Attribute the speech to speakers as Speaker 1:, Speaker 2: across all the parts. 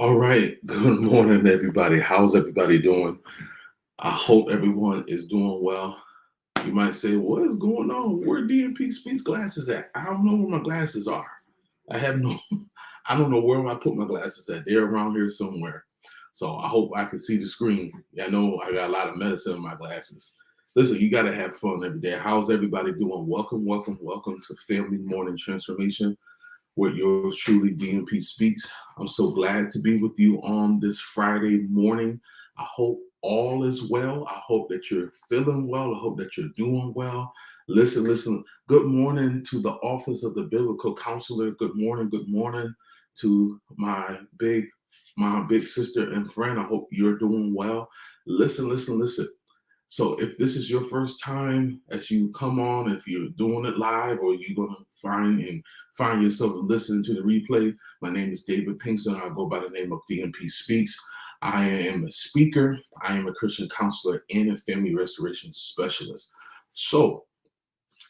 Speaker 1: All right. Good morning, everybody. How's everybody doing? I hope everyone is doing well. You might say, what is going on? Where DMP Speaks glasses at? I don't know where my glasses are. I have no, I don't know where I put my glasses at. They're around here somewhere. So I hope I can see the screen. Yeah, I know I got a lot of medicine in my glasses. Listen, you got to have fun every day. How's everybody doing? Welcome, welcome, welcome to Family Morning Transformation with yours truly, DMP Speaks. I'm so glad to be with you on this Friday morning. I hope all is well. I hope that you're feeling well. I hope that you're doing well. Listen, listen. Good morning to the Office of the Biblical Counselor. Good morning to my big sister and friend. I hope you're doing well. Listen, listen, listen. So if this is your first time as you come on, if you're doing it live or you're gonna find yourself listening to the replay, my name is David Pinkston. I go by the name of DMP Speaks. I am a speaker, I am a Christian counselor, and a family restoration specialist. So,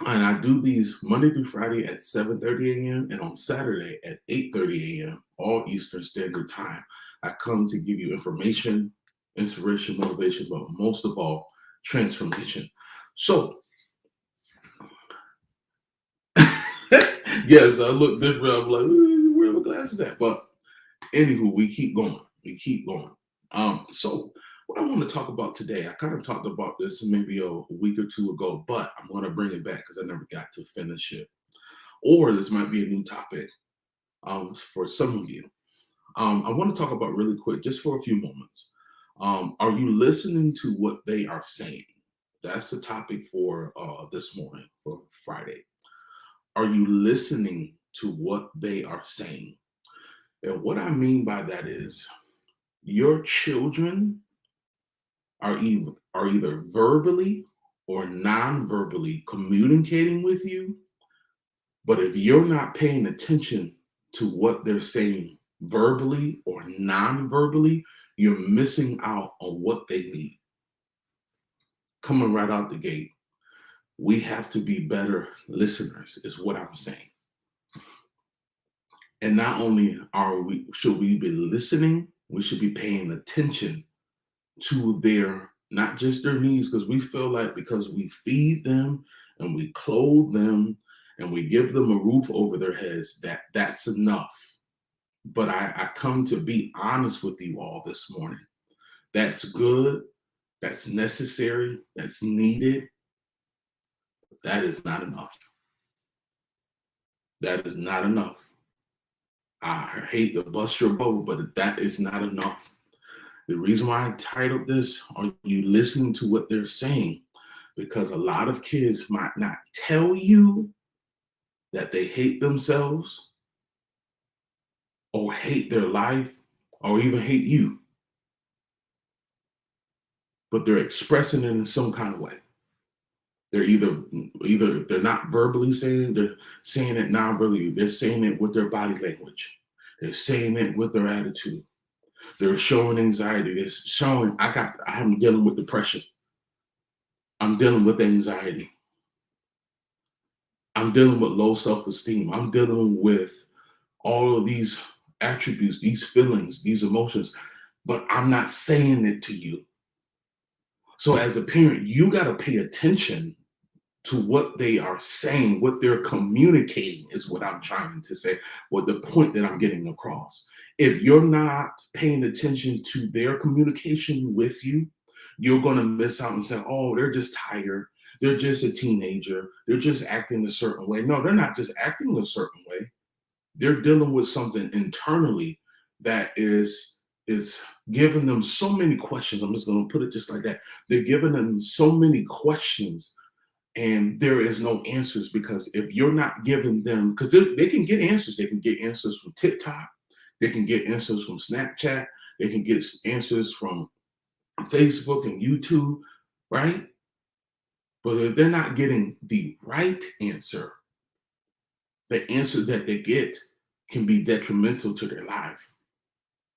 Speaker 1: and I do these Monday through Friday at 7:30 a.m. and on Saturday at 8:30 a.m., all Eastern Standard Time. I come to give you information, inspiration, motivation, but most of all, transformation. So, yes, I look different. I'm like, where are my glasses at? But anywho, we keep going. We keep going. So what I want to talk about today, I kind of talked about this maybe a week or two ago, but I'm going to bring it back because I never got to finish it. Or this might be a new topic for some of you. I want to talk about really quick, just for a few moments. Are you listening to what they are saying? That's the topic for this morning, for Friday. Are you listening to what they are saying? And what I mean by that is your children are either verbally or non-verbally communicating with you, but if you're not paying attention to what they're saying verbally or non-verbally, you're missing out on what they need. Coming right out the gate, we have to be better listeners, is what I'm saying. And not only should we be listening, we should be paying attention to their, not just their needs, because we feel like because we feed them and we clothe them and we give them a roof over their heads, that's enough. But I come to be honest with you all this morning. That's good, that's necessary, that's needed, but that is not enough. That is not enough. I hate to bust your bubble, but that is not enough. The reason why I titled this, are you listening to what they're saying? Because a lot of kids might not tell you that they hate themselves or hate their life or even hate you, but they're expressing it in some kind of way. They're either if they're not verbally saying, they're saying it non-verbally. They're saying it with their body language. They're saying it with their attitude. They're showing anxiety. They're showing I'm dealing with depression. I'm dealing with anxiety. I'm dealing with low self-esteem. I'm dealing with all of these attributes, these feelings, these emotions, but I'm not saying it to you. So as a parent, you got to pay attention to what they are saying, what they're communicating is what I'm trying to say, what the point that I'm getting across. If you're not paying attention to their communication with you, you're going to miss out and say, oh, they're just tired. They're just a teenager. They're just acting a certain way. No, they're not just acting a certain way. They're dealing with something internally that is giving them so many questions. I'm just going to put it just like that. They're giving them so many questions and there is no answers, because if you're not giving them, because they can get answers. They can get answers from TikTok. They can get answers from Snapchat. They can get answers from Facebook and YouTube, right? But if they're not getting the right answer, the answer that they get can be detrimental to their life,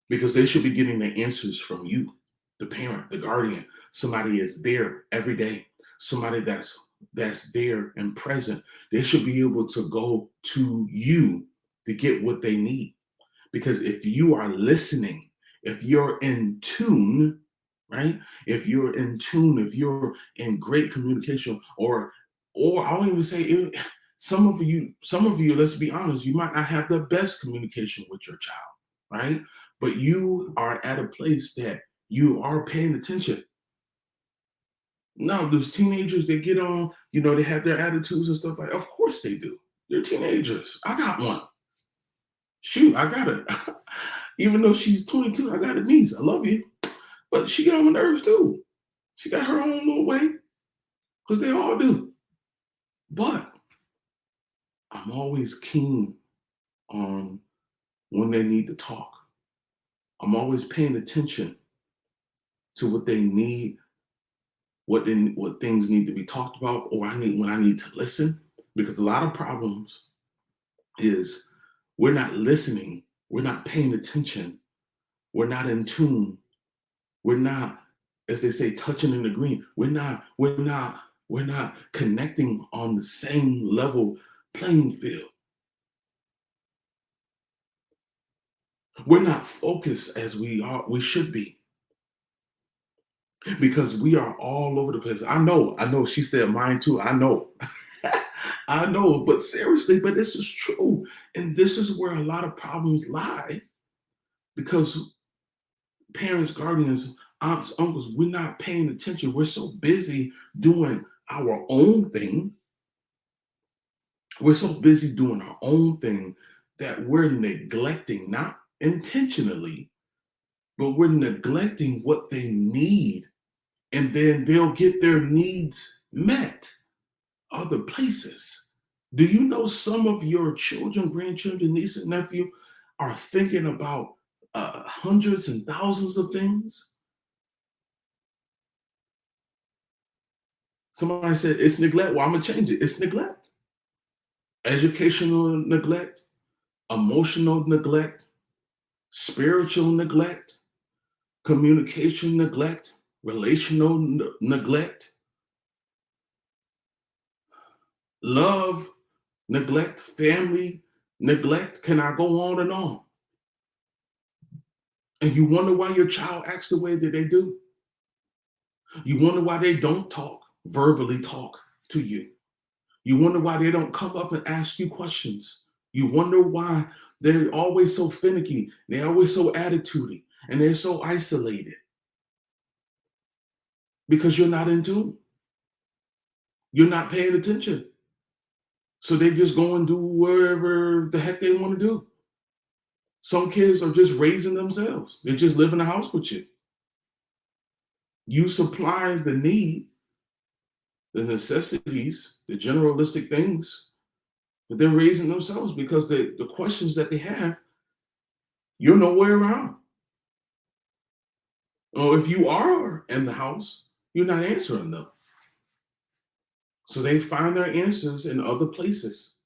Speaker 1: because they should be getting the answers from you, the parent, the guardian, somebody is there every day, somebody that's there and present. They should be able to go to you to get what they need. Because if you are listening if you're in tune, right? If you're in tune, if you're in great communication, or I don't even say it, some of you, let's be honest, you might not have the best communication with your child, right? But you are at a place that you are paying attention. No, those teenagers, they get on, they have their attitudes and stuff like, of course they do. They're teenagers. I got one. Shoot, I got it. Even though she's 22, I got a niece. I love you. But she got on my nerves too. She got her own little way, because they all do. But I'm always keen on when they need to talk. I'm always paying attention to what they need, what things need to be talked about, or when I need to listen. Because a lot of problems is we're not listening, we're not paying attention, we're not in tune, we're not, as they say, touching and agreeing. We're not connecting on the same level playing field. We're not focused as we should be, because we are all over the place. I know she said mine too. I know. I know, but seriously, but this is true. And this is where a lot of problems lie, because parents, guardians, aunts, uncles, we're not paying attention. We're so busy doing our own thing. We're so busy doing our own thing that we're neglecting, not intentionally, but we're neglecting what they need. And then they'll get their needs met other places. Do you know some of your children, grandchildren, niece, and nephew are thinking about hundreds and thousands of things? Somebody said it's neglect. Well, I'm gonna change it. It's neglect. Educational neglect, emotional neglect, spiritual neglect, communication neglect, relational neglect, love neglect, family neglect. Can I go on and on? And you wonder why your child acts the way that they do. You wonder why they don't verbally talk to you. You wonder why they don't come up and ask you questions. You wonder why they're always so finicky, they're always so attitudey, and they're so isolated, because you're not in tune. You're not paying attention. So they just go and do wherever the heck they want to do. Some kids are just raising themselves. They just live in the house with you. You supply the need, the necessities, the generalistic things, but they're raising themselves because the questions that they have, you're nowhere around. Or if you are in the house, you're not answering them. So they find their answers in other places.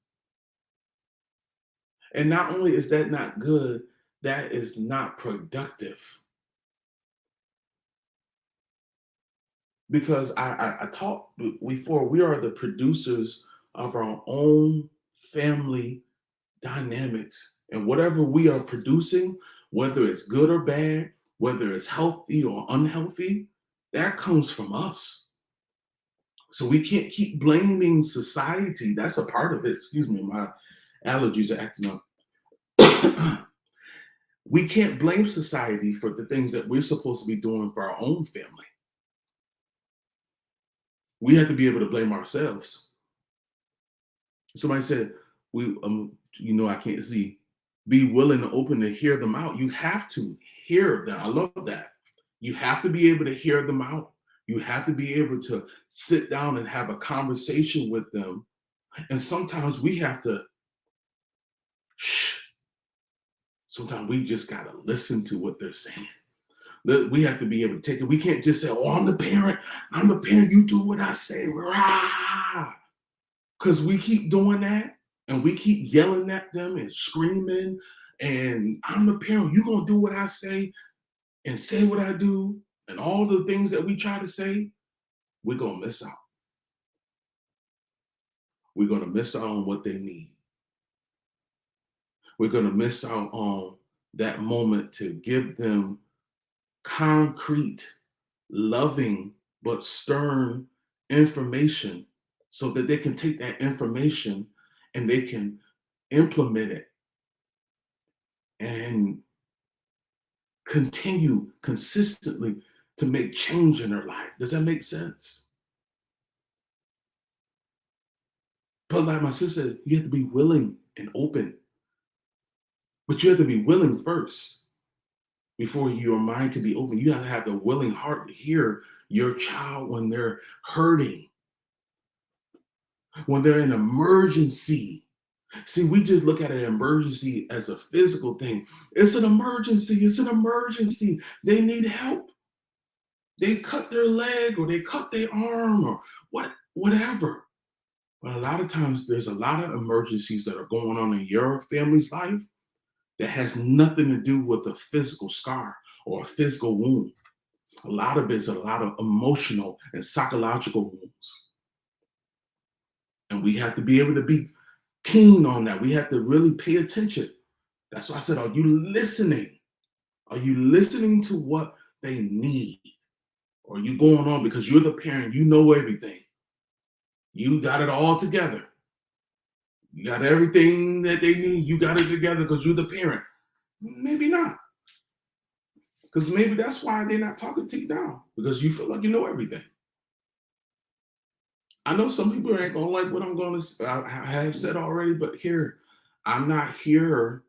Speaker 1: And not only is that not good, that is not productive. Because I talked before, we are the producers of our own family dynamics. And whatever we are producing, whether it's good or bad, whether it's healthy or unhealthy, that comes from us. So we can't keep blaming society. That's a part of it. Excuse me, my allergies are acting up. We can't blame society for the things that we're supposed to be doing for our own family. We have to be able to blame ourselves. Somebody said, I can't see. Be willing and open to hear them out. You have to hear them. I love that. You have to be able to hear them out. You have to be able to sit down and have a conversation with them. And sometimes we have to shh. Sometimes we just got to listen to what they're saying. We have to be able to take it. We can't just say, oh, I'm the parent. I'm the parent. You do what I say. Because we keep doing that and we keep yelling at them and screaming. And I'm the parent. You're going to do what I say and say what I do. And all the things that we try to say, we're going to miss out. We're going to miss out on what they need. We're going to miss out on that moment to give them concrete, loving, but stern information so that they can take that information and they can implement it and continue consistently to make change in their life. Does that make sense? But like my sister said, you have to be willing and open, but you have to be willing first before your mind can be open. You have to have the willing heart to hear your child when they're hurting, when they're in emergency. See, we just look at an emergency as a physical thing. It's an emergency. It's an emergency. They need help. They cut their leg or they cut their arm or whatever. But a lot of times there's a lot of emergencies that are going on in your family's life that has nothing to do with a physical scar or a physical wound. A lot of it's a lot of emotional and psychological wounds. And we have to be able to be keen on that. We have to really pay attention. That's why I said, are you listening? Are you listening to what they need? Or are you going on because you're the parent, you know everything? You got it all together. You got everything that they need. You got it together because you're the parent. Maybe not. Because maybe that's why they're not talking to you now, because you feel like you know everything. I know some people ain't gonna like what I'm gonna I have said already, but here, I'm not here.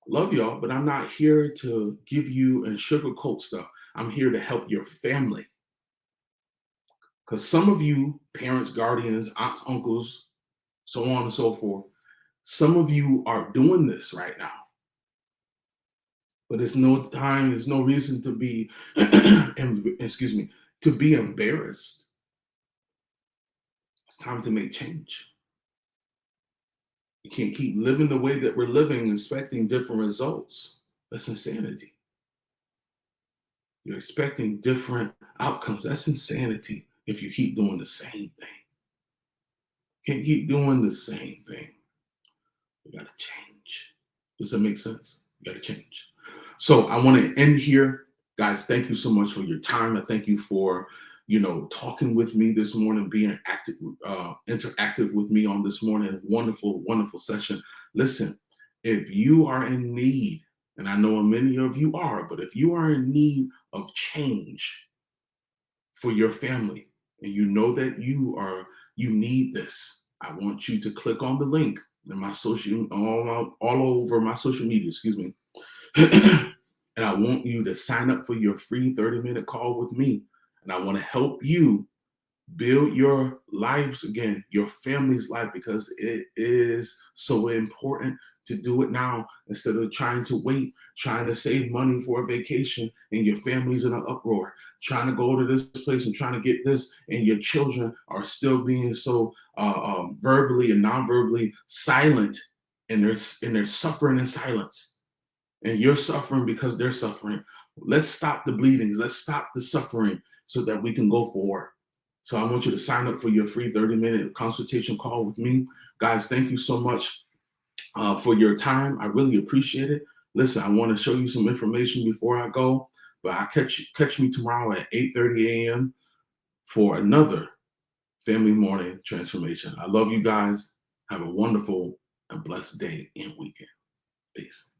Speaker 1: Love y'all, but I'm not here to give you and sugarcoat stuff. I'm here to help your family. Because some of you, parents, guardians, aunts, uncles, so on and so forth, some of you are doing this right now. But it's no time, there's no reason to be, excuse me, to be embarrassed. It's time to make change. You can't keep living the way that we're living, expecting different results. That's insanity. You're expecting different outcomes. That's insanity if you keep doing the same thing. You can't keep doing the same thing. You got to change. Does that make sense? You got to change. So I want to end here. Guys, thank you so much for your time. I thank you for, talking with me this morning, being active, interactive with me on this morning. Wonderful, wonderful session. Listen, if you are in need, and I know many of you are, but if you are in need of change for your family, and you know that you need this, I want you to click on the link in my social, all over my social media, excuse me. And I want you to sign up for your free 30-minute call with me. And I want to help you build your lives again, your family's life, because it is so important to do it now instead of trying to wait, trying to save money for a vacation and your family's in an uproar, trying to go to this place and trying to get this, and your children are still being so verbally and non-verbally silent, and they're suffering in silence. And you're suffering because they're suffering. Let's stop the bleedings. Let's stop the suffering so that we can go forward. So I want you to sign up for your free 30-minute consultation call with me. Guys, thank you so much for your time. I really appreciate it. Listen, I want to show you some information before I go, but I'll catch me tomorrow at 8:30 a.m. for another Family Morning Transformation. I love you guys. Have a wonderful and blessed day and weekend. Peace.